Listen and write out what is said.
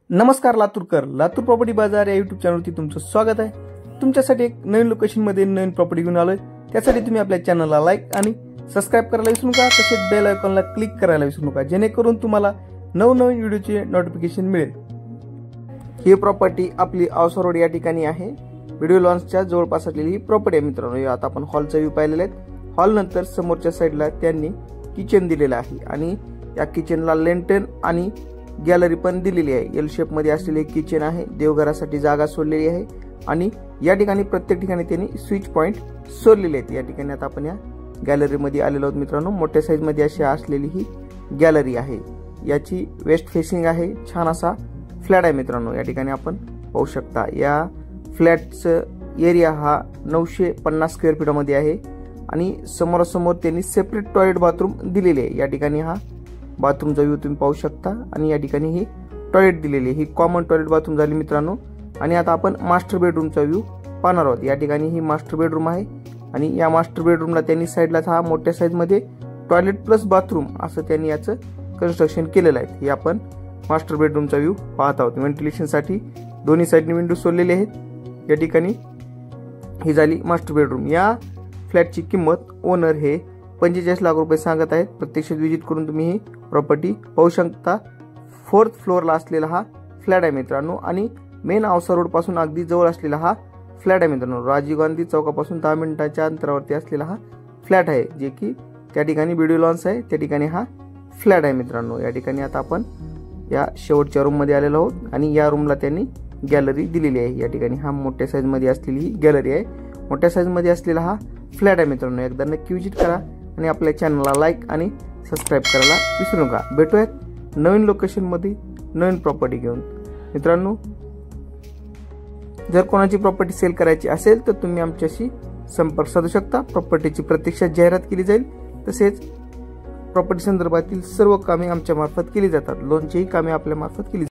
नमस्कार लातूरकर, लातूर प्रॉपर्टी बाजार या युट्यूब चॅनलवरती तुमचं स्वागत आहे। तुमच्यासाठी एक नवीन लोकेशनमध्ये नवीन प्रॉपर्टी घेऊन आलोय। त्यासाठी तुम्ही आपल्या चॅनलला लाईक आणि सबस्क्राइब करायला विसरू नका, तसेच बेल आयकॉनला क्लिक करायला विसरू नका, जेणेकरून तुम्हाला नवनवीन व्हिडिओचे नोटिफिकेशन मिळेल। ही प्रॉपर्टी आपली औसा रोड या ठिकाणी आहे। व्हिडिओ लॉन्चच्या जवळपास असलेली ही प्रॉपर्टी आहे मित्रांनो। आता आपण हॉलचा व्ह्यू पाहिलेला आहे। हॉल नंतर समोरच्या साईडला त्यांनी किचन दिलेलं आहे आणि या किचनला लेंटन आणि गॅलरी पण दिलेली आहे। एल शेप मध्ये असलेले किचन आहे। देवघरासाठी जागा सोडलेली आहे आणि या ठिकाणी प्रत्येक ठिकाणी त्यांनी स्विच पॉइंट सोडलेले आहेत। या ठिकाणी आता आपण या गॅलरी मध्ये आलेलो आहोत मित्रांनो। मोठ्या साईज मध्ये अशी असलेली ही गॅलरी आहे। याची वेस्ट फेसिंग आहे। छान असा फ्लॅट आहे मित्रांनो। या ठिकाणी आपण पाहू शकता या फ्लॅटचा एरिया हा 950 स्क्वेअर फीट मध्ये आहे आणि समोरासमोर त्यांनी सेपरेट टॉयलेट बाथरूम दिलेले आहे। या ठिकाणी हा बाथरूमचा व्ह्यू तुम्ही पाहू शकता आणि या ठिकाणी ही टॉयलेट दिलेली ही कॉमन टॉयलेट बाथरूम झाली मित्रांनो। आणि आता आपण मास्टर बेडरूमचा व्ह्यू पाहणार आहोत। या ठिकाणी ही मास्टर बेडरूम आहे आणि या मास्टर बेडरूमला त्यांनी साईडला हा मोठ्या साईज मध्ये टॉयलेट प्लस बाथरूम असं त्यांनी याचं कन्स्ट्रक्शन केलेलं आहे। हे आपण मास्टर बेडरूमचा व्ह्यू पाहत आहोत। व्हेंटिलेशन साठी दोन्ही साईडने विंडो सोडलेले आहेत। या ठिकाणी ही झाली मास्टर बेडरूम। या फ्लॅटची किंमत ओनर हे 45 लाख रुपये सांगत आहेत। प्रत्यक्षात विजिट करून तुम्ही ही प्रॉपर्टी पाहू शकता। 4th फ्लोअरला असलेला हा फ्लॅट आहे मित्रांनो आणि मेन औसा रोड पासून अगदी जवळ असलेला हा फ्लॅट आहे मित्रांनो। राजीव गांधी चौकापासून 10 मिनिटांच्या अंतरावरती असलेला हा फ्लॅट आहे, जे की त्या ठिकाणी व्हिडिओ लॉन्च आहे त्या ठिकाणी हा फ्लॅट आहे मित्रांनो। या ठिकाणी आता आपण या शेवटच्या रूम मध्ये आलेलो आहोत आणि या रूमला त्यांनी गॅलरी दिलेली आहे। या ठिकाणी हा मोठ्या साईज मध्ये असलेली ही गॅलरी आहे। मोठ्या साईज मध्ये असलेला हा फ्लॅट आहे मित्रांनो। एकदा नक्की विजिट करा आणि आपल्या चॅनलला लाईक आणि सबस्क्राइब करायला विसरू नका। भेटूयात नवीन लोकेशन मध्ये नवीन प्रॉपर्टी घेऊन मित्रांनो। जर कोणाची प्रॉपर्टी सेल करायची असेल तर तुम्ही आमच्याशी संपर्क साधू शकता। प्रॉपर्टीची प्रत्यक्षात जाहिरात केली जाईल, तसेच प्रॉपर्टी संदर्भातील सर्व कामे आमच्या मार्फत केली जातात। लोनचीही कामे आपल्या मार्फत केली